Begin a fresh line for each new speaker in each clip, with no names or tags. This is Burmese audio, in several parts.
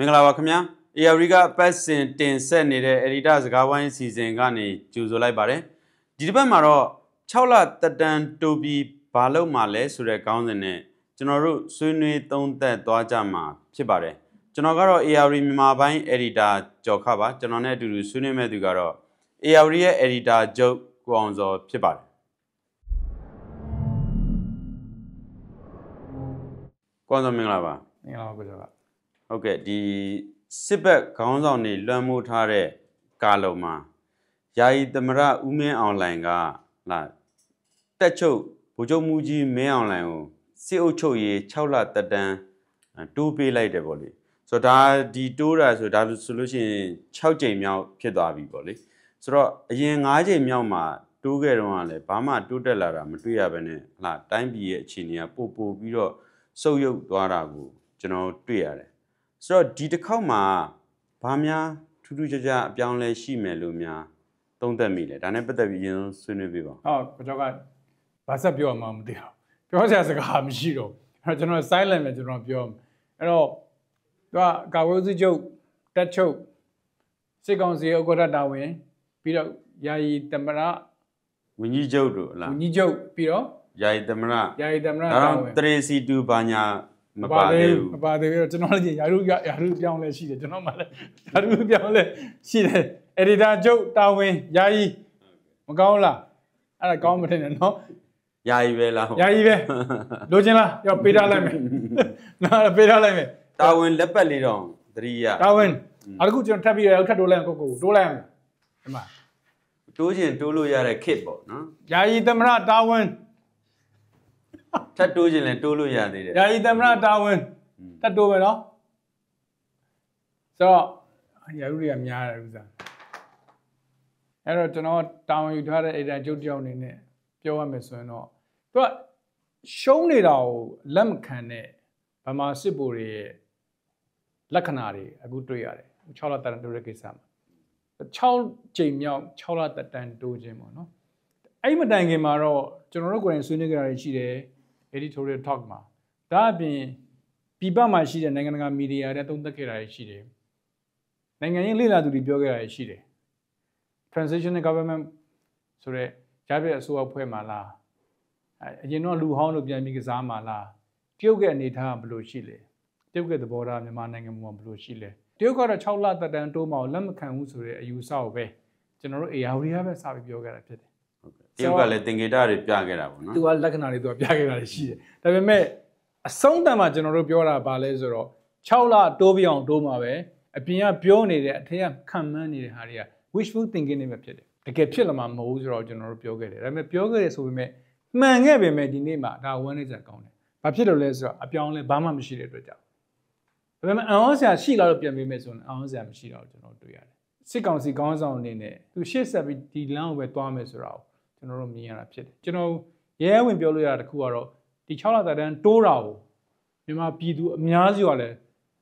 မင်္ဂလာပါခင်ဗျာ ARD ကပတ်စဉ်တင်ဆက်နေတဲ့ Editor စကားဝိုင်းစီစဉ်ကနေကြိုဆိုလိုက်ပါတယ်ဒီတစ်ပတ်မှာတော့6လတက်တန်းတိုးပြီးဘာလို့မှလဲဆိုတဲ့ခေါင်းစဉ်နဲ့ကျွန်တော်တို့ဆွေးနွေးသုံးသပ်သွားကြမှာဖြစ်ပါတယ်ကျွန်တော်ကတော့ ARD မြန်မာပိုင်း Editor ကျော်ခပါကျွန်တော်နဲ့အတူတူဆွေးနွေးမဲ့သူကတော့ ARD ရဲ့ Editor ချုပ်ကိုအောင်စောဖြစ်ပါတယ်ကိုအောင်စောမင်္ဂလာပါ
မင်္ဂလာပါကိုကျော်က
ဟုတ်ကဲ့ဒီစစ်ဘက်ခေါင်းဆောင်တွေလွှမ်းမိုးထားတဲ့ကာလုံမှာယာယီသမရဦးမင်းအောင်လှိုင်ကလာတက်ချုပ်ဗိုလ်ချုပ်မူကြီးမင်းအောင်လှိုင်ကိုစစ်အုပ်ချုပ်ရေး6လတက်တန်းတိုးပေးလိုက်တယ်ပေါ့လေဆိုတော့ဒါဒီတိုးတာဆိုဒါဆိုလို့ရှိရင်6ကြိမ်မြောက်ဖြစ်သွားပြီပေါ့လေဆိုတော့အရင်9ကြိမ်မြောက်မှာတိုးခဲ့တော့ကလည်းဘာမှတိုးတက်လာတာမတွေ့ရဘဲနဲ့ဟလာတိုင်းပြည်ရဲ့အခြေအနေကပို့ပြီးတော့ဆုပ်ယုပ်သွားတာကိုကျွန်တော်တွေ့ရတယ်ဆိုတော့ဒီတစ်ခေါက်မှာဘာများထူးထူးခြားခြားအပြောင်းလဲရှိမယ်လို့များသုံးသပ်မိလဲဒါနဲ့ပတ်သက်ပြီးအရင်ဆွေးနွေးပြပါ
ကိုကျော်ကဘာဆက်ပြောမှမသိတော့ပြောစရာစကားမရှိတော့အဲ့တော့ကျွန်တော် silent ပဲကျွန်တော်ပြောအဲ့တော့သူကကာဝေးစုချုပ်တက်ချုပ်စစ်ကောင်စီဥက္ကဋ္ဌတာဝန်ပြီးတော့ယာယီသမရ
ဝန်ကြီးချုပ်တို့လား
ဝန်ကြီးချုပ်ပြီးတော့
ယာယီသမရတာ
ဝန်
တရေစီတူဘာညာမပါသေးဘူး
မပါသေးဘူးကျွန်တော်လည်းယာရုပြောင်းလဲရှိတယ်ကျွန်တော်မှလည်းယာရုပြောင်းလဲရှိတယ် editor ချုပ်တာဝန်ယာယီမကောင်းလားအဲ့ဒါကောင်းမထင်နဲ့နော်
ယာယီပဲလား
ယာယီပဲလိုချင်လားပြောပေးထားလိုက်မယ်နော်ပေးထားလိုက်မယ်
တာဝန်လက်ပတ်လေးတော့သတိရ
တာဝန်အခုကျွန်တော်ထပ်ပြီးတော့ထပ်တိုးလိုက်ကိုတိုးလိုက်အောင်ဒီမှာ
တိုးချင်တိုးလို့ရတဲ့ kit ပေါ့နော်
ယာယီသမရတာဝန်
ထပ်တိုးခြင်းလည်းတိုးလို့ရသေးတယ်
ယာယီသမရတာဝန်ထပ်တိုးမယ်နော်ဆိုတော့ယာရုတွေကများတယ်ဥစားအဲ့တော့ကျွန်တော်တာဝန်ယူထားတဲ့အေဒန်ကျုပ်တယောက်အနေနဲ့ပြောရမယ်ဆိုရင်တော့သူကရှုံးနေတာကိုလက်မခံတဲ့ဗမာစစ်ဗိုလ်တွေရဲ့လက္ခဏာတွေအခုတွေ့ရတယ်6လတက်တန်းတိုးတဲ့ကိစ္စမှာ6ကြိမ်မြောက်6လတက်တန်းတိုးခြင်းပေါ့နော်အဲ့မတိုင်ခင်မှာတော့ကျွန်တော်တို့ကိုယ်တိုင်ဆွေးနွေးကြတာရှိတယ်editorial talk မှာဒါအပြင်ပြည်ပမှာရှိတဲ့နိုင်ငံတကာမီဒီယာတွေသုံးသပ်ခဲ့တာရှိတယ်နိုင်ငံရေးလေ့လာသူတွေပြောခဲ့တာရှိတယ် transitional government ဆိုတဲ့ကြားပြအစိုးရဖွဲ့မှာလားအရင်တော့လူဟောင်းလို့ပြန်ပြီးကစားမှာလားတရုတ်ရဲ့အနေထားကဘယ်လိုရှိလဲတရုတ်ရဲ့သဘောထားမြန်မာနိုင်ငံမှာဘယ်လိုရှိလဲတရုတ်ကတော့6လတက်တန်းတိုးမှလက်မခံဘူးဆိုတဲ့အယူဆကိုပဲကျွန်တော်တို့ ARD ကပဲစာပြီးပြောခဲ့တာဖြစ်တယ်
တရုတ်ကလည်းသင်္ကေတတွေပြခဲ့တာပေါ့နော်
သူကလက္ခဏာတွေသူကပြခဲ့တာရှိတယ်ဒါပေမဲ့အဆုံးတန်မှာကျွန်တော်တို့ပြောတာပါလဲဆိုတော့6လတိုးပြအောင်တိုးမှာပဲအပြင်ကပြောနေတဲ့အထက်ကခံမှန်းနေတဲ့ဟာတွေက wishful thinking တွေပဲဖြစ်တယ်တကယ်ဖြစ်လာမှာမဟုတ်ဘူးဆိုတော့ကျွန်တော်တို့ပြောခဲ့တယ်ဒါပေမဲ့ပြောခဲ့တယ်ဆိုပေမဲ့မှန်ခဲ့ပေမဲ့ဒီနေ့မှာဒါဝမ်းနေစရာကောင်းတယ်ဘာဖြစ်လို့လဲဆိုတော့အပြောင်းလဲဘာမှမရှိတဲ့အတွက်ကြောင့်ဒါပေမဲ့အံ့ဩစရာရှိလာလို့ပြန်ပေးမယ်ဆိုရင်အံ့ဩစရာမရှိတော့ကျွန်တော်တွေ့ရတယ်စစ်ကောင်စီခေါင်းဆောင်အနေနဲ့သူရှေ့ဆက်ပြီးဒီလမ်းကိုပဲသွားမယ်ဆိုတော့ကျွန်တော်တို့မြင်ရတာဖြစ်တယ်ကျွန်တော်ရဲဝင်ပြောလို့ရတာတခုကတော့ဒီ6လသက်တမ်းတိုးတာကိုမြန်မာပြည်သူအများစုကလည်း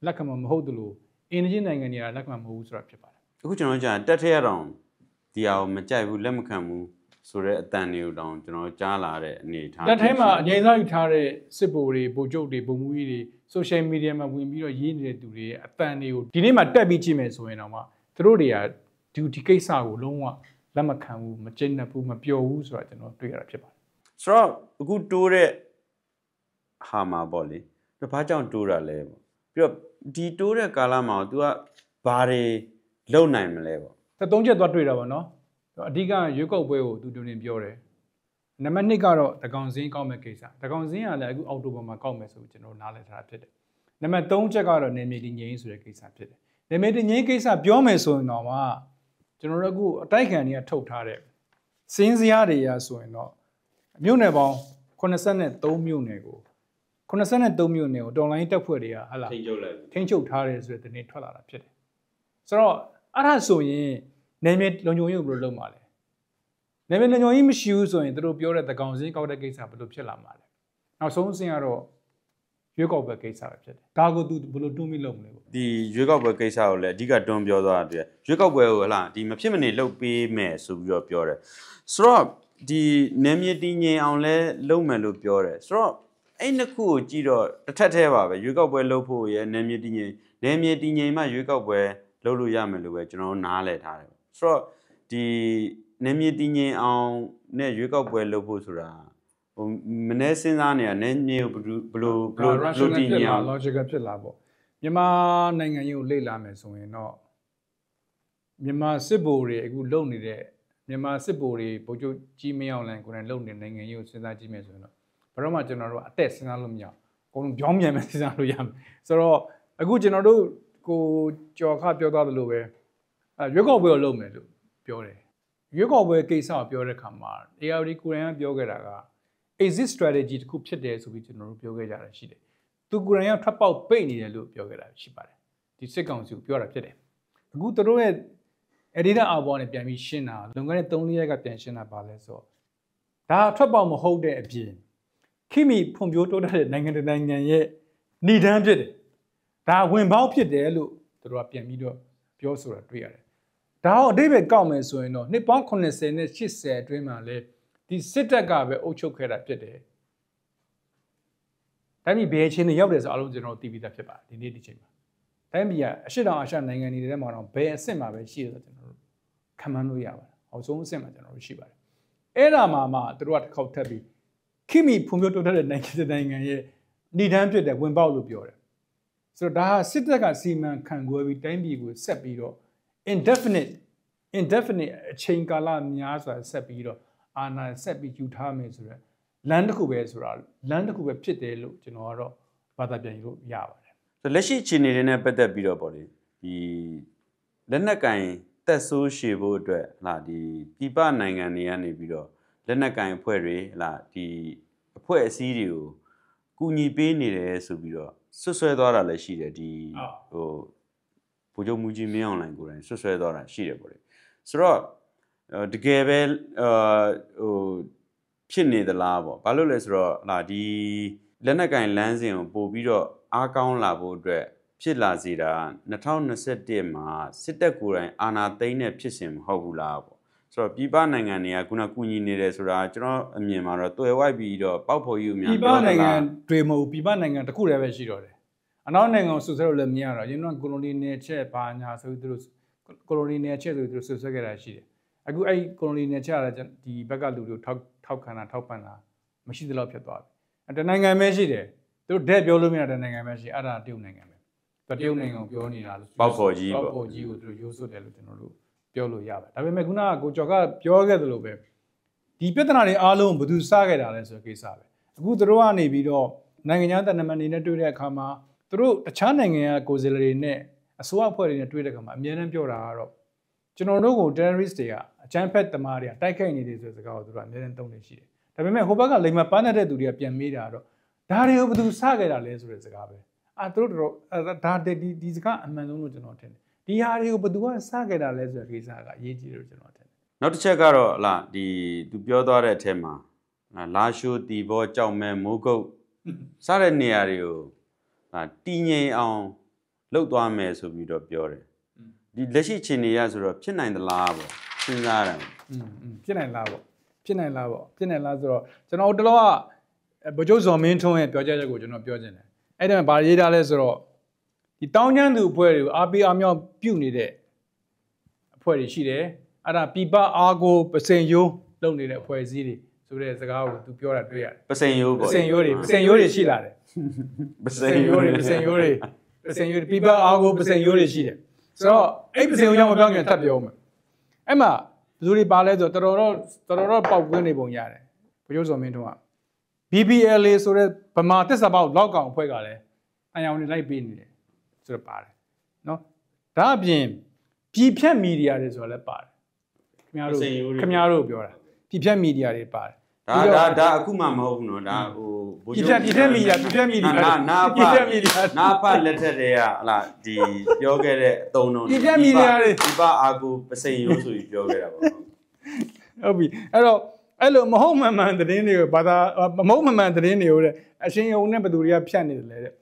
လက်ခံမှာမဟုတ်သလိုအင်ဒင်းနိုင်ငံတွေကလက်ခံမှာမဟုတ်ဘူးဆိုတာဖြစ်ပါတယ်
အခုကျွန်တော်ကြားတက်ထရအောင်ဒီဟာကိုမကြိုက်ဘူးလက်မခံဘူးဆိုတဲ့အတန်တွေကိုတောင်ကျွန်တော်ကြားလာတဲ့အနေထား
တက်ထဲမှာအငြိမ်းစားယူထားတဲ့စစ်ဗိုလ်တွေဗိုလ်ချုပ်တွေဗိုလ်မှူးကြီးတွေ social media မှာဝင်ပြီးတော့ရေးနေတဲ့သူတွေရဲ့အတန်တွေကိုဒီနေ့မှာတက်ပြီးကြည့်မယ်ဆိုရင်တော့မှသူတို့တွေကဒီကိစ္စကိုလုံးဝလက်မခံဘူးမကျင့်တတ်ဘူးမပျော်ဘူးဆိုတာကျွန်တော်တွေ့ရတာဖြစ်ပါတယ်
ဆိုတော့အခုတိုးတဲ့ဟာမှာပေါ့လေဘာကြောင့်တိုးတာလဲပေါ့ပြီးတော့ဒီတိုးတဲ့ကာလမှာ तू ကဘာတွေလုပ်နိုင်မလဲပေါ့
3ချက်သွားတွေ့တာပေါ့နော်အဓိကရွေးကောက်ပွဲကိုသူတင်ပြောတယ်နံပါတ်2ကတော့တကောင်စင်းကောက်မဲ့ကိစ္စတကောင်စင်းကလည်းအခုအောက်တိုဘာမှာကောက်မယ်ဆိုကျွန်တော်နားလည်ထားတာဖြစ်တယ်နံပါတ်3ချက်ကတော့နေမြေတည်ငြိမ်းဆိုတဲ့ကိစ္စဖြစ်တယ်နေမြေတည်ငြိမ်းကိစ္စပြောမယ်ဆိုရင်တော့မှကျွန်တော်တို့အခုအတိုက်ခံတွေကထုတ်ထားတဲ့စင်းစရာတွေရဆိုရင်တော့မြို့နယ်ပေါင်း83မြို့နယ်ကို83မြို့နယ်ကိုတော်လိုင်းတက်ဖွဲ့တွေကဟာလာထိန်းချုပ်ထားတယ်ဆိုတဲ့သတင်းထွက်လာတာဖြစ်တယ်ဆိုတော့အဲ့ဒါဆိုရင်နေမြေလုံခြုံရေးကိုဘယ်လိုလုပ်မှာလဲနေမြေလုံခြုံရေးမရှိဘူးဆိုရင်တို့ပြောတဲ့သကောင်စင်းကောက်တဲ့ကိစ္စဘယ်လိုဖြစ်လာမှာလဲနောက်ဆုံးစင်းကတော့ရွေးကောက်ပွဲကိစ္စပဲဖြစ်တယ်ဒါကိုသူဘယ်လိုတွန်းပြီးလုပ်မလဲပေါ့
ဒီရွေးကောက်ပွဲကိစ္စကိုလည်းအဓိကတွန်းပြောသွားတာတွေ့ရွေးကောက်ပွဲကိုဟလာဒီမဖြစ်မနေလုပ်ပေးမယ်ဆိုပြီးတော့ပြောတယ်ဆိုတော့ဒီနေမြေတည်ငြိမ်အောင်လဲလုပ်မယ်လို့ပြောတယ်ဆိုတော့ အဲ့နှစ်ခုကိုကြည့်တော့တစ်ထက်သေးပါပဲရွေးကောက်ပွဲလုပ်ဖို့ရနယ်မြေတည်ငြိမ်မှရွေးကောက်ပွဲလုပ်လို့ရမယ်လို့ပဲကျွန်တော်နားလည်ထားတယ်ဆိုတော့ဒီနယ်မြေတည်ငြိမ်အောင်နဲ့ရွေးကောက်ပွဲလုပ်ဖို့ဆိုတာဟိုမနေ့စဉ်းစားနေတာနယ်မြေကိုဘလို့တည်ငြိမ်အောင်
logical ဖြစ်လာပေါ့မြန်မာနိုင်ငံရေးကိုလေ့လာမယ်ဆိုရင်တော့မြန်မာစစ်ဗိုလ်တွေအခုလုံနေတဲ့မြန်မာစစ်ဗိုလ်တွေဗိုလ်ချုပ်ကြီးမင်းအောင်လှိုင်ကိုယ်တိုင်လုံနေတဲ့နိုင်ငံရေးကိုစဉ်းစားကြည့်မယ်ဆိုရင်တော့ဘယ်တော့မှကျွန်တော်တို့အသက်စဉ်းစားလို့မရဘူးအကုန်လုံးပြောင်းပြန်မယ်စဉ်းစားလို့ရမယ်ဆိုတော့အခုကျွန်တော်တို့ကိုကြော်ခပြောသွားသလိုပဲရွေးကောက်ပွဲကိုလုပ်မယ်လို့ပြောတယ်ရွေးကောက်ပွဲကိစ္စကိုပြောတဲ့အခါမှာ ARD ကိုယ်တိုင်ကပြောခဲ့တာက exit strategy တခုဖြစ်တယ်ဆိုပြီးကျွန်တော်တို့ပြောခဲ့ကြတာရှိတယ်သူကိုယ်တိုင်ကထွက်ပေါက်ပိတ်နေတယ်လို့ပြောခဲ့တာရှိပါတယ်ဒီစစ်ကောင်စီကိုပြောတာဖြစ်တယ်အခုသူတို့ရဲ့ editor အောက်ပေါ်နဲ့ပြန်ပြီးရှင်းတာလွန်ခဲ့တဲ့3-4ရက်ကပြန်ရှင်းတာပါလဲဆိုတော့ဒါထွက်ပေါက်မဟုတ်တဲ့အပြင်ခိမိဖွံ့ဖြိုးတိုးတက်တဲ့နိုင်ငံတစ်နိုင်ငံရဲ့ဏ္ဍန်ဖြစ်တယ်ဒါဝင်ပေါက်ဖြစ်တယ်လို့သူတို့ကပြန်ပြီးတော့ပြောဆိုတာတွေ့ရတယ်ဒါတော့အဓိပ္ပာယ်ကောက်မယ်ဆိုရင်တော့နှစ်ပေါင်း80နဲ့80အတွင်းမှာလဲဒီစစ်တပ်ကပဲအုပ်ချုပ်ခဲ့တာဖြစ်တယ်တိုင်းပြည်ဘယ်ချင်းတွေရောက်တယ်ဆိုအလုံးကျွန်တော်သိပြီးသားဖြစ်ပါတယ်ဒီနေ့ဒီချိန်မှာတိုင်းပြည်ကအရှေ့တောင်အာရှနိုင်ငံတွေထဲမှာတော့ဘယ်အဆင့်မှာပဲရှိရဆိုကျွန်တော်တို့ခံမှန်းလို့ရပါတယ်အောက်ဆုံးအဆင့်မှာကျွန်တော်တို့ရှိပါတယ်အဲ့ဒါမှသူတို့ကတစ်ခေါက်ထပ်ပြီးခိမိဖွံ့ဖြိုးတိုးတက်တဲ့နိုင်ငံရဲ့ဏ္ဍန်ဖြစ်တဲ့ဝင်ပေါက်လို့ပြောတယ်ဆိုတော့ဒါဟာစစ်တပ်ကစီမံခန့်ခွဲပြီးတိုင်းပြည်ကိုဆက်ပြီးတော့ indefinite အချိန်ကာလများစွာဆက်ပြီးတော့အာဏာဆက်ပြီးယူထားမယ်ဆိုတော့လမ်းတစ်ခုပဲဆိုတာလမ်းတစ်ခုပဲဖြစ်တယ်လို့ကျွန်တော်ကတော့ဘာသာပြန်လို့ရပါတယ်ဆ
ိုလက်ရှိအခြေအနေတွေနဲ့ပတ်သက်ပြီးတော့ပေါ့လေဒီလက်နက်ကင်တက်ဆိုးရှည်ဖို့အတွက်ဟာဒီပြည်ပနိုင်ငံတွေကနေပြီးတော့လက်နက်ကင်အဖွဲ့တွေဟာဒီအဖွဲ့အစည်းတွေကိုကူညီပေးနေတယ်ဆိုပြီးတော့ဆွဆွဲသွားတာလည်းရှိတယ်ဒီဟိုဗိုလ်ချုပ်မူကြီးမင်းအောင်လှိုင်ကိုယ်တိုင်ဆွဆွဲသွားတာရှိတယ်ပေါ့လေဆိုတော့တကယ်ပဲဟိုဖြစ်နေသလားပေါ့ဘာလို့လဲဆိုတော့ဟာဒီလက်နက်ကင်လမ်းစဉ်ကိုပို့ပြီးတော့အားကောင်းလာဖို့အတွက်ဖြစ်လာစေတာ2021မှာစစ်တပ်ကိုယ်တိုင်အာဏာသိမ်းတဲ့ဖြစ်စဉ်မဟုတ်ဘူးလားပေါ့ဆိုတော့ပြည်ပနိုင်ငံတွေကခုနကူညီနေတယ်ဆိုတာကျွန်တော်အမြင်မှာတော့တွယ်ဝိုက်ပြီးတော့ပေါက်ဖော်ယူများ
ပြည်ပနိုင်ငံတွေမဟုတ်ပြည်ပနိုင်ငံတစ်ခုတည်းပဲရှိတော့တယ်အနောက်နိုင်ငံကိုဆွဆွဲလို့လည်းမရတော့ရင်းတော့ကိုလိုနီနယ်ချက်ဘာညာဆိုပြီးသူတို့ကိုလိုနီနယ်ချက်ဆိုပြီးသူတို့ဆွဆွဲခဲ့တာရှိတယ်အခုအဲ့ကိုလိုနီနယ်ချက်ရတဲ့ဒီဘက်ကလူတွေထောက်ခံတာထောက်ပံ့တာမရှိသလောက်ဖြစ်သွားပြီတနိုင်ငံပဲရှိတယ်သူတို့တဲ့ပြောလို့မရတဲ့နိုင်ငံပဲရှိအဲ့ဒါတရုတ်နိုင်ငံပဲတရုတ်နိုင်ငံကိုပြောနေတာလို့
ပေါက်ဖော်ကြီးပ
ေါ့ပေါက်ဖော်ကြီးကိုသူတို့ရိုးစွတ်တယ်လို့ကျွန်တော်တို့ပြောလို့ရပါတယ်ဒါပေမဲ့ခုနကကိုကျော်ကပြောခဲ့သလိုပဲဒီပြဿနာတွေအားလုံးဘယ်သူစခဲ့တာလဲဆိုတဲ့ကိစ္စပဲအခုသူတို့ကနေပြီးတော့နိုင်ငံခြားတပ်နံပါတ်နေနဲ့တွေ့တဲ့အခါမှာသူတို့တခြားနိုင်ငံကကိုယ်စားလှယ်တွေနဲ့အစိုးရအဖွဲ့တွေနဲ့တွေ့တဲ့အခါမှာအများနဲ့ပြောတာကတော့ကျွန်တော်တို့ကို terrorist တွေကအကြမ်းဖက်သမားတွေကတိုက်ခိုက်နေတယ်ဆိုတဲ့စကားကိုသူတို့အများနဲ့သုံးနေရှိတယ်ဒါပေမဲ့ဟိုဘက်ကလိမ္မာပန်းတဲ့သူတွေကပြန်မေးတာတော့ဒါတွေကိုဘယ်သူစခဲ့တာလဲဆိုတဲ့စကားပဲသူတို့တော့ဒါဒီစကားအမှန်ဆုံးလို့ကျွန်တော်ထင်တယ်ဒီဟာတွေကိုဘယ်သူကစခဲ့တာလဲဆိုတဲ့ကိစ္စကအရေးကြီးတယ်လို့ကျွန်တော်ထင်တယ်
နောက်တစ်ချက်ကတော့ဟလာဒီသူပြောသွားတဲ့အထက်မှာလာရှိုးတီဘောကြောက်မဲမိုးကုတ်စတဲ့နေရာတွေကိုတည်ငြိမ်အောင်လှုပ်သွားမယ်ဆိုပြီးတော့ပြောတယ်ဒီလက်ရှိအခြေအနေရဆိုတော့ဖြစ်နိုင်သလားပေါ့စဉ်းစားတယ်ဖ
ြစ်နိုင်လားပေါ့ဖြစ်နိုင်လားဆိုတော့ကျွန်တော်တို့ကဗိုလ်ချုပ်ဇော်မင်းထွန်းရဲ့ပြောကြားချက်ကိုကျွန်တော်ပြောချင်တယ်အဲ့ဒါမှဗာရေးထားလဲဆိုတော့ဒီတောင်းကျမ်းသူအဖွဲ့တွေကိုအားပေးအားမြောက်ပြုနေတဲ့အဖွဲ့တွေရှိတယ်အဲ့ဒါပြပအားကိုပစိန်ယိုးလုပ်နေတဲ့အဖွဲ့အစည်းတွေဆိုတဲ့စကားကိုသူပြောတာတွေ့ရတယ်
ပစိန်ယိုးပေါ့ပ
စိန်ယိုးတွေရှိလာတယ်ပ
စိန်ယိုး
တွေပြပအားကိုပစိန်ယိုးတွေရှိတယ်ဆိုတော့အဲ့ပစိန်ယိုးကြောင့်မပြောင်းခင်ထပ်ပြောမယ်အဲ့မှာဘယ်သူတွေပါလဲဆိုတော့တော်တော်ပေါက်ကွင်းနေပုံရတယ်ဗိုလ်ချုပ်ဇော်မင်းထွန်းက BBLA ဆိုတဲ့ဗမာတစ္ဆာပေါက်လောက်ကောင်အဖွဲ့ကလည်းအယောင်တွေလိုက်ပေးနေတယ်ဆိုတော့ပါတယ်နော်ဒါအပြင်ပြည်ဖြတ်မီဒီယာတွေဆိုတာလည်းပါတယ်ခင်ဗျားတို့ပြောတာပြည်ဖြတ်မီဒီယာတွေပါတယ်
ဒါအခုမှမဟုတ်ဘူးနော်ဒါဟို
ပြည်ဖြတ်မီဒီယာ
နာဖလက်ထက်တွေကဟလာဒီပြောခဲ့တဲ့အတုံးလုံးပ
ြည်ဖြတ်မီဒီယာတွေ
ဒီပအာကိုပစိန်ရိုးဆိုပြီးပြောခဲ့တာပေါ့ဟ
ုတ်ပြီအဲ့တော့အဲ့လိုမဟုတ်မှန်သတင်းတွေကိုဘာသာမဟုတ်မှန်သတင်းတွေကိုတဲ့အရှင်ယုံနဲ့ဘသူတွေကဖြတ်နေတယ်လေတဲ့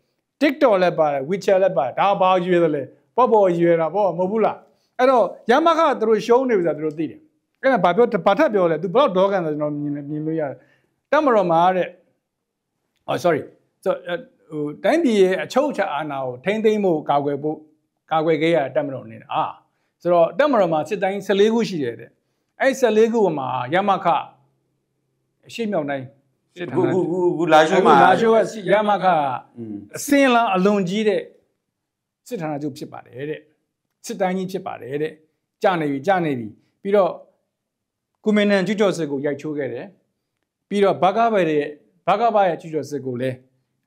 TikTok လည်းပါတယ် WeChat လည်းပါတယ်ဒါဘာရွေးတယ်လဲပေါ့ရွေးတာပေါ့မဟုတ်ဘူးလားအဲ့တော့ရမခသူတို့ရှုံးနေပြီဆိုတာသူတို့သိတယ်အဲ့ဒါဘာထပ်ပြောလဲ तू ဘယ်တော့ဒေါကန်ဆိုကျွန်တော်မြင်လို့ရတယ်တမတော်မှာတဲ့ Oh sorry ဆိုတိုင်းပြည်ရဲ့အချုပ်အခြာအာဏာကိုထိမ့်သိမ်းဖို့ကာကွယ်ခဲ့ရတက်မတော်နေတာဆိုတော့တက်မတော်မှာစစ်တိုင်း14ခုရှိတယ်တဲ့အဲ့14ခုမှာရမခအရှိမြောက်တိုင်းစစ်ဌာန
ခုလာရှိုးမှာ
လာရှိုးကရမခအစင်းလန်းအလွန်ကြီးတဲ့စစ်ဌာနချုပ်ဖြစ်ပါတယ်တဲ့စစ်တိုင်းကြီးဖြစ်ပါတယ်တဲ့ကြာနေပြီပြီးတော့ကုမင်းနန်ကျူးကျော်စစ်ကိုရိုက်ချိုးခဲ့တယ်ပြီးတော့ဘဂဗရဲ့ကျူးကျော်စစ်ကိုလည်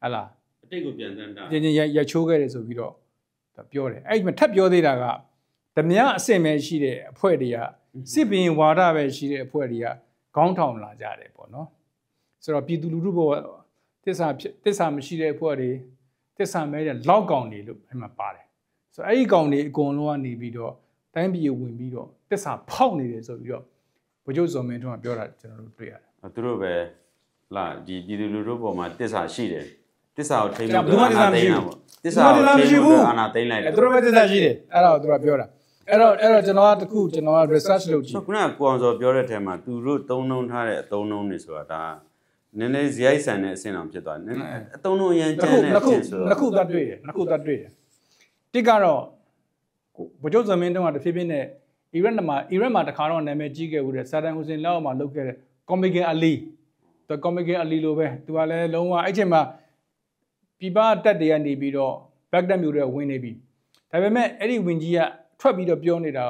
းဟာလား
အတိတ်ကိုပြန်တန်းတာ
ချင်းရိုက်ချိုးခဲ့တယ်ဆိုပြီးတော့ပြောတယ်အဲ့ဒီမှာထပ်ပြောသေးတာကဓမြအဆင့်ပဲရှိတဲ့အဖွဲ့တွေကစစ်ဘင်ဝါဒပဲရှိတဲ့အဖွဲ့တွေကခေါင်းထောင်လာကြတယ်ပေါ့နော်ဆိုတော့ပြည်သူလူထုဘောတစ္ဆာမရှိတဲ့အဖွဲ့တွေတစ္ဆာမဲတဲ့လောက်ကောင်တွေလို့အဲ့မှာပါတယ်ဆိုတော့အဲ့ဒီကောင်တွေအကုန်လုံးကနေပြီးတော့တိုင်းပြည်ဝင်ပြီးတော့တစ္ဆာဖောက်နေတယ်ဆိုပြီးတော့ဗိုလ်ချုပ်စော်မင်းထွန်းကပြောတာကျွန်တော်တို့တွေ့ရတယ်သ
ူတို့ပဲလာဒီပြည်သူလူထုပေါ်မှာတစ္ဆာရှိတယ်တစ္ဆာကိုထိန်း
လို့အာဏာသိမ်းတာပေါ့တ
စ္ဆာကိုထိန်းလို့အာဏာသိမ်းလိုက်တယ်သ
ူတို့ပဲတစ္ဆာရှိတယ်အဲ့ဒါကိုသူကပြောတာအဲ့တော့ကျွန်တော်က research လုပ်ကြည့်ခ
ုနကကိုအောင်စောပြောတဲ့အထက်မှာသူတို့သုံးနှုံထားတဲ့အသုံးနှုံတွေဆိုတာဒါနည်းနည်းဇယိုက်ဆန်တဲ့အဆင့်အောင်ဖြစ်သွားတယ်အသုံးနှုံရန်ကျန်တဲ့အဆင့်ဆိုတ
ော့နှစ်ခုသတ်တွေ့တယ်တစ်ကတော့ဗိုလ်ချုပ်ဇမင်းတုန်းကတဖြည်းဖြည်းနဲ့အီရတ်မှာတခါတော့နာမည်ကြီးခဲ့ဦးတဲ့ဆာဒန်ဟူစင်လောက်မှာလုပ်ခဲ့တဲ့ကော်မီဂန်အလီလိုပဲသူကလည်းလုံးဝအဲ့ချိန်မှာပြည်ပတက်တွေကနေပြီးတော့ဘက်ဒက်မြို့တွေဝင်နေပြီဒါပေမဲ့အဲ့ဒီဝင်ကြီးကထွက်ပြီးတော့ပြောနေတာ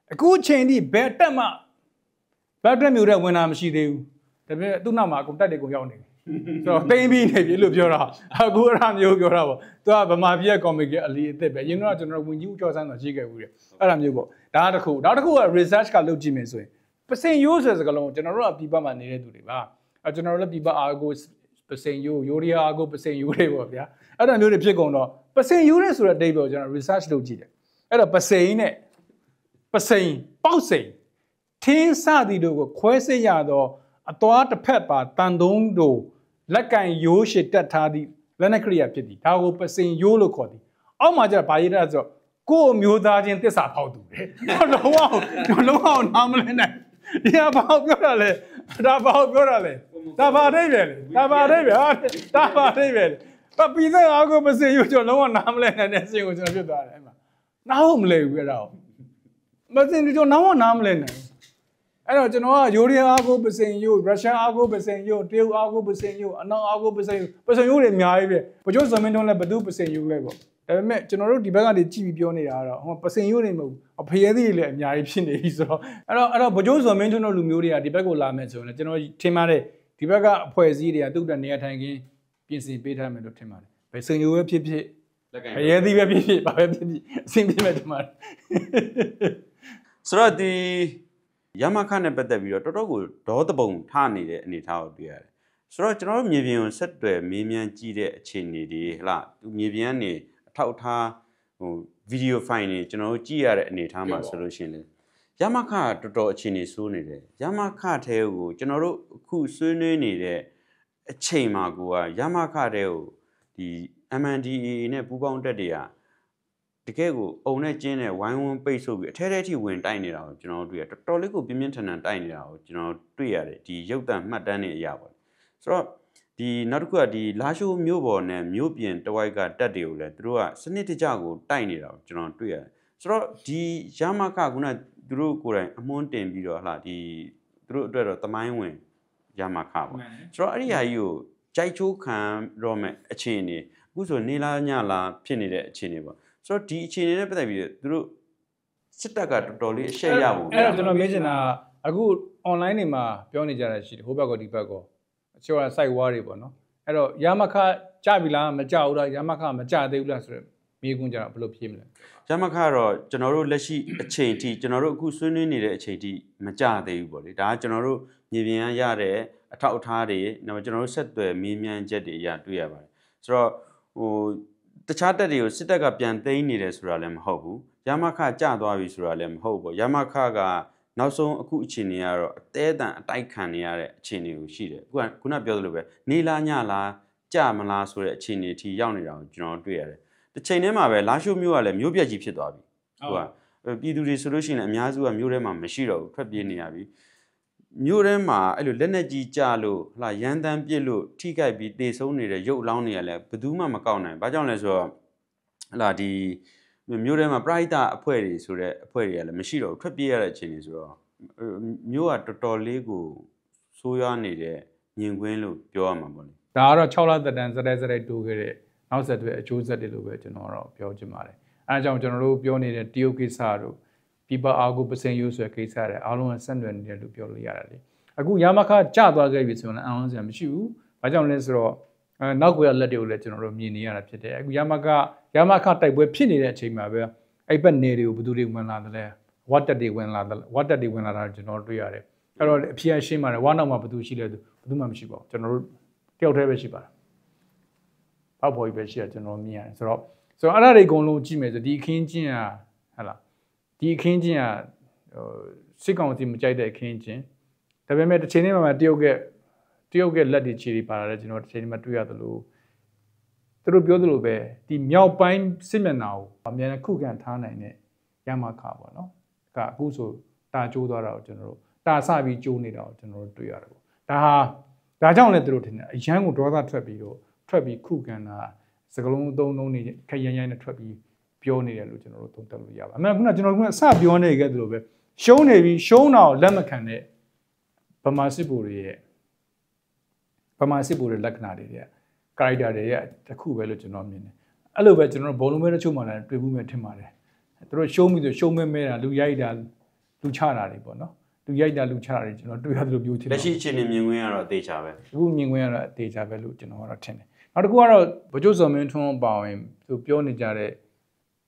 ကအခုချိန်ထိဘယ်တက်မှဘက်ဒက်မြို့တွေဝင်တာမရှိသေးဘူးဒါပေမဲ့သူ့နောက်မှာအကုန်တက်တွေကုန်ရောက်နေပြီဆိုတော့တိမ့်ပြီးနေပြီလို့ပြောတာအခုအဲ့ဒါမျိုးပြောတာပေါ့သူကဗမာပြည်ရဲ့ကော်မီကအလီအစ်စ်ပဲရင်တော့ကျွန်တော်ဝင်ကြီးဦးကျော်ဆန်းဆိုရှိခဲ့ဘူးတဲ့အဲ့ဒါမျိုးပေါ့ဒါတစ်ခုက research ကလုပ်ကြည့်မယ်ဆိုရင်ပစင်ရိုးဆိုတဲ့စကားလုံးကျွန်တော်တို့ကပြည်ပမှာနေတဲ့သူတွေပါကျွန်တော်တို့လည်းပြည်ပအာကိုပစင်ရိုးရီယာအာကိုပစင်ရိုးတွေပေါ့ဗျာအဲ့ဒါမျိုးတွေဖြစ်ကုန်တော့ပစင်ရိုးတွေဆိုတဲ့အဓိပ္ပာယ်ကျွန်တော် research လုပ်ကြည့်တယ်အဲ့တော့ပစင်နဲ့ပစင်ပေါက်စိန်ထင်းစသည်တို့ကိုခွဲစိတ်ရသောအသွားတစ်ဖက်ပါတန်သုံးတို့လက်ကင်ရိုးရှိတက်ထားသည့်လက်နက်ကရိယာဖြစ်သည်ဒါကိုပစင်ရိုးလို့ခေါ်သည်အောက်မှာကျတော့ဗာရေးတာဆိုကိုယ်မျိုးသားချင်းတစ္ဆာဖောက်သူတယ်လုံးဝနားမလဲနိုင်ဒီဟာဘာပြောတာလဲဒါဘာပြောတာလဲဒါဘာအိဗယ်လဲပြည်သက်အားကိုပစင်ရိုးကျွန်တော်လုံးဝနားမလဲနိုင်တဲ့အစဉ်ကိုကျွန်တော်ဖြစ်သွားတယ်အဲ့မှာနားဟုတ်မလဲဘူးအဲ့ဒါမစင်ကျွန်တော်နားမလဲနိုင်အဲ့တော့ကျွန်တော်ကယူရီးယားအားကိုပစင်ယိုရုရှားအားကိုပစင်ယိုတရုတ်အားကိုပစင်ယိုအနောက်အားကိုပစင်ယိုတွေအများကြီးပဲဗိုလ်ချုပ်ဇမင်းထွန်းလည်းဘသူပစင်ယိုလဲပေါ့ဒါပေမဲ့ကျွန်တော်တို့ဒီဘက်ကနေကြည့်ပြီးပြောနေတာကတော့ဟိုပစင်ယိုတွေမဟုတ်ဘူးအဖရဲသေးတွေလည်းအများကြီးဖြစ်နေပြီဆိုတော့အဲ့တော့ဗိုလ်ချုပ်ဇမင်းထွန်းတို့လူမျိုးတွေကဒီဘက်ကိုလာမယ်ဆိုရင်ကျွန်တော်ထင်ပါတယ်ဒီဘက်ကအဖွဲ့အစည်းတွေကသူ့တဲ့နေရာထိုင်ခင်းပြင်ဆင်ပေးထားမယ်လို့ထင်ပါတယ်ပစင်ယိုပဲဖြစ်ဖရဲသေးပဲဖြစ်ဘာပဲဖြစ်အဆင်ပြေမယ်ထင်ပါတယ်
ဆိုတော့ဒီရမခနဲ့ပတ်သက်ပြီးတော့တော်တော်ကိုဒေါသပုံထနေတဲ့အနေအထားကိုတွေ့ရတယ်ဆိုတော့ကျွန်တော်တို့မြေပြင်ကိုဆက်တွယ်မေးမြန်းကြည့်တဲ့အခြေအနေတွေဟလားသူမြေပြင်ကနေအထောက်အထားဗီဒီယိုဖိုင်တွေကျွန်တော်တို့ကြည့်ရတဲ့အနေအထားမှာဆိုလို့ရှိရင်လေရမခတော်တော်အခြေအနေဆိုးနေတယ်ရမခထဲကိုကျွန်တော်တို့အခုဆွေးနွေးနေတဲ့အချိန်မှာကိုကရမခထဲကိုဒီ MNDAA နဲ့ပူးပေါင်းတက်တွေကတကယ်ကိုအုံနဲ့ကျင်းနဲ့ဝိုင်းဝန်းပိတ်ဆို့ပြီးအထဲထဲထိဝင်တိုက်နေတာကိုကျွန်တော်တို့တွေ့ရတော်တော်လေးကိုပြင်းပြင်းထန်ထန်တိုက်နေတာကိုကျွန်တော်တွေ့ရတယ်ဒီရုပ်သံမှတ်တမ်းတွေအရာပေါ့ဆိုတော့ဒီနောက်တစ်ခုကဒီလာရှိုးမြို့ပေါ်နဲ့မြို့ပြင်တဝိုက်ကတက်တွေကိုလည်းသူတို့ကစနစ်တကျကိုတိုက်နေတာကိုကျွန်တော်တွေ့ရတယ်ဆိုတော့ဒီရမခကသူတို့ကိုယ်တိုင်အမွှန်းတင်ပြီးတော့ဟလာဒီသူတို့အတွက်တော့တမိုင်းဝင်ရမခပေါ့ဆိုတော့အဲ့ဒီဟာကြီးကိုကြိုက်ချိုးခံတော့မဲ့အခြေအနေအခုဆိုနေလားညလားဖြစ်နေတဲ့အခြေအနေပေါ့ဆိုတော့ဒီအခြေအနေနဲ့ပတ်သက်ပြီးသူတို့စစ်တပ်ကတော်တော်လေးအရှက်ရဖို့အ
ဲ့တော့ကျွန်တော်မေးချင်တာအခု online တွေမှာပြောနေကြတာရှိတယ်ဟိုဘက်ကဒီဘက်ကအချို့က site war တွေပေါ့နော်အဲ့တော့ရမခကြပြီလားမကြဘူးလားရမခမကြသေးဘူးလားဆိုတော့မေးခွန်းကြတော့ဘယ်လိုဖြေမလဲ
ရမခကတော့ကျွန်တော်တို့လက်ရှိအချိန်ထိကျွန်တော်တို့အခုဆွေးနွေးနေတဲ့အချိန်ထိမကြသေးဘူးပေါ့လေဒါကကျွန်တော်တို့မြေပြင်ရတဲ့အထောက်အထားတွေကျွန်တော်တို့ဆက်သွယ်မေးမြန်းချက်တွေအရာတွေ့ရပါတယ်ဆိုတော့တခြားတက်တွေကိုစစ်တပ်ကပြန်သိမ်းနေတယ်ဆိုတာလည်းမဟုတ်ဘူးရမခကြသွားပြီဆိုတာလည်းမဟုတ်ဘူးရမခကနောက်ဆုံးအခုအခြေအနေကတော့အသေးအတန်အတိုက်ခံနေရတဲ့အခြေအနေကိုရှိတယ်ခုနပြောသလိုပဲနေလားညလားကြမလားဆိုတဲ့အခြေအနေထိရောက်နေတာကိုကျွန်တော်တွေ့ရတယ်တစ်ချိန်တည်းမှာပဲလာရှိုးမြို့ကလည်းမြို့ပြက်ကြီးဖြစ်သွားပြီပြည်သူတွေဆိုလို့ရှိရင်အများစုကမြို့ထဲမှာမရှိတော့ဘူးထွက်ပြေးနေရပြီ မြို့ထဲမှာအဲ့လိုလက်နဲ့ကြီးကြလို့ဟလာရန်တမ်းပြစ်လို့ထိခိုက်ပြီးတေဆုံးနေတဲ့ရုပ်လောင်းတွေကလည်းဘယ်သူမှမကောက်နိုင်ဘာကြောင့်လဲဆိုတော့ဟလာဒီမြို့ထဲမှာပရိသတ်အဖွဲ့တွေဆိုတဲ့အဖွဲ့တွေကလည်းမရှိတော့ထွက်ပြေးရတဲ့အခြေအနေဆိုတော့မြို့ကတော်တော်လေးကိုဆိုးရွားနေတဲ့မြင်ကွင်းလို့ပြောရမှာပေါ့လေ
ဒါကတော့6လသက်တမ်းစတဲ့တိုးခဲ့တဲ့နောက်ဆက်တွဲအကျိုးဆက်တွေလို့ပဲကျွန်တော်တော့ပြောချင်ပါတယ်အဲဒါကြောင့်ကျွန်တော်တို့ပြောနေတဲ့တရုတ်ကိစ္စတို့people အားကိုပစင်ယူဆိုတဲ့ကိစ္စတွေအားလုံးကဆက်နွယ်နေတယ်လို့ပြောလို့ရတယ်လေအခုယာမခကျသွားခဲ့ပြီဆိုရင်အအောင်စရာမရှိဘူးဘာကြောင့်လဲဆိုတော့နောက်ကွယ်လက်တွေကိုလည်းကျွန်တော်တို့မြင်နေရတာဖြစ်တယ်အခုယာမခတိုက်ပွဲဖြစ်နေတဲ့အချိန်မှာပဲအဲ့ဘက်နေတွေကိုဘယ်သူတွေဝင်လာတယ်လဲဝတ်တက်တွေဝင်လာတာကျွန်တော်တွေ့ရတယ်အဲ့တော့အဖြစ်အရှင်းပါတယ်ဝါနောက်မှာဘယ်သူရှိလဲဘယ်သူမှမရှိပါဘူးကျွန်တော်တို့တယောက်တည်းပဲရှိပါတယ်အောက်ပေါ်ကြီးပဲရှိရကျွန်တော်မြင်ရတယ်ဆိုတော့အဲ့ဒါတွေအကုန်လုံးကြည့်မယ်ဆိုဒီအခင်းချင်းอ่ะဟဲ့လားဒီအခင်းချင်းอ่ะစစ်ကောင်စီမကြိုက်တဲ့အခင်းချင်းဒါပေမဲ့တစ်ချိန်လေးမှာတရုတ်ကလက်တွေခြေတွေပါလာတယ်ကျွန်တော်တစ်ချိန်လေးမှာတွေ့ရသလိုသူတို့ပြောသလိုပဲဒီမြောက်ပိုင်းစစ်မျက်နှာကိုအများနဲ့ခုခံထားနိုင်တဲ့ရမခပေါ့နော်အခုဆိုတာကျိုးသွားတာကိုကျွန်တော်တို့တာစပြီးကျိုးနေတာကိုကျွန်တော်တို့တွေ့ရတယ်ပေါ့ဒါကြောင့်လည်းသူတို့ထင်တယ်အရန်ကိုဒေါသထွက်ပြီးခုခံတာစကလုံးသုံးနေခက်ရိုင်းနဲ့ထွက်ပြီးပြောနေတယ်လို့ကျွန်တော်တို့သုံးသပ်လို့ရပါအမှန်ကကျွန်တော်ကစပြောနေခဲ့သလိုပဲရှုံးနေပြီးရှုံးတာကိုလက်မခံတဲ့ဗမာစစ်ဗိုလ်တွေလက္ခဏာတွေရဲ့ character တွေရဲ့တစ်ခုပဲလို့ကျွန်တော်မြင်တယ်အဲ့လိုပဲကျွန်တော်ဘုံလုံးမဲတချို့မှလည်းတွေ့မှုပဲထင်ပါတယ်သူတို့ရှုံးပြီးဆိုရှုံးမဲတာလူရိုက်တာလူချတာတွေပေါ့နော်လူရိုက်တာလူချတာတွေကျွန်တော်တွေ့ရသလိုမျိုးထင်တယ်
လက်ရှိအခြေအနေမြင်ကွင်းကတော့အသေးချာပဲ
အခုမြင်ကွင်းကတော့အသေးချာပဲလို့ကျွန်တော်ကတော့ထင်တယ်နောက်တစ်ခုကတော့ဗိုလ်ချုပ်စော်မင်းထွန်းပါဝင်သူပြောနေကြတဲ့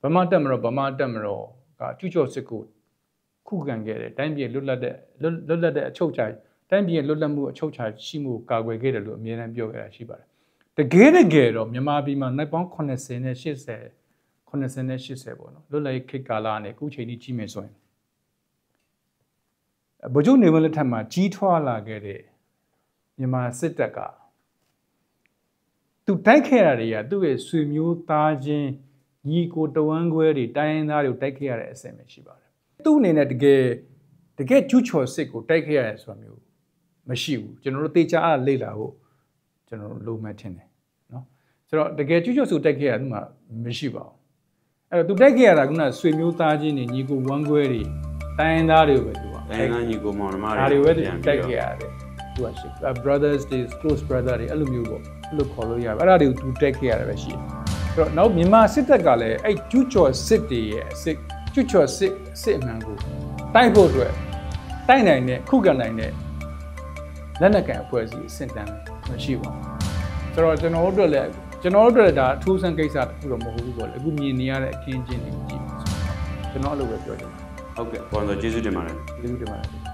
ဗမာတက်မတော်ကကျူးကျော်စစ်ကိုခုခံခဲ့တယ်တိုင်းပြည်လွတ်လပ်တဲ့အချုပ်ချာတိုင်းပြည်လွတ်လပ်မှုအချုပ်ချာရှိမှုကာကွယ်ခဲ့တယ်လို့အမြဲတမ်းပြောခဲ့တာရှိပါတယ်တကယ်တော့မြန်မာပြည်မှာနိုင်ပေါင်း80နဲ့80ပေါ့နော်လွတ်လပ်ရေးခေတ်ကာလနဲ့အခုချိန်ကြီးကြီးမယ်ဆိုရင်ဗိုလ်ချုပ်နေဝင်းလက်ထက်မှာကြီးထွားလာခဲ့တဲ့မြန်မာစစ်တပ်ကသူတိုက်ခဲ့ရတာတွေကသူ့ရဲ့ဆွေမျိုးသားချင်းညီကိုတဝမ်းခွဲတွေတိုင်းရင်းသားတွေကိုတိုက်ခဲ့ရတဲ့အဆင့်ပဲရှိပါတယ်သူ့အနေနဲ့တကယ်ကျူးကျော်စစ်ကိုတိုက်ခဲ့ရတယ်ဆိုတာမျိုးမရှိဘူးကျွန်တော်တို့တေချာအားလေ့လာဖို့ကျွန်တော်တို့လိုမှထင်တယ်နော်ဆိုတော့တကယ်ကျူးကျော်စစ်တိုက်ခဲ့ရသူမှမရှိပါဘူးအဲ့တော့သူတိုက်ခဲ့ရတာကဆွေမျိုးသားချင်းတွေညီကိုဝမ်းခွဲတွေတိုင်းရင်းသားတွေကိုပဲသူက
တိုင်းရင်းသားညီကိုမောင်နှမတွေ
ဒါတွေပဲတိုက်ခဲ့ရတယ်သူကရှိ brothers they close brother တွေအဲ့လိုမျိုးပေါ့အဲ့လိုခေါ်လို့ရပါအဲ့ဒါတွေကိုသူတိုက်ခဲ့ရတယ်ပဲရှိတယ်ဆိုတော့နောက်မြန်မာစစ်တပ်ကလည်းအဲ့ကျူးကျော်စစ်တွေရဲ့ကျူးကျော်စစ်အမှန်ကိုတိုက်ဖို့အတွက်တိုက်နိုင်တဲ့ခုခံနိုင်တဲ့လက်နက်ကန်အဖွဲ့အစည်းအဆင့်တန်းမရှိပါဘူးဆိုတော့ကျွန်တော်တို့လည်းဒါအထူးဆန်းကိစ္စတစ်ခုတော့မဟုတ်ဘူးပေါ့လေအခုမြင်နေရတဲ့အခင်းကျင်းတွေကြည့်ပါဆိုကျွန်တော်အဲ့လိုပဲပြောချင်ပါတယ်
ဟုတ်ကဲ့ဘောင်တော်ကျေးဇူးတင်ပါတယ်
ကျေးဇူးတင်ပါတယ်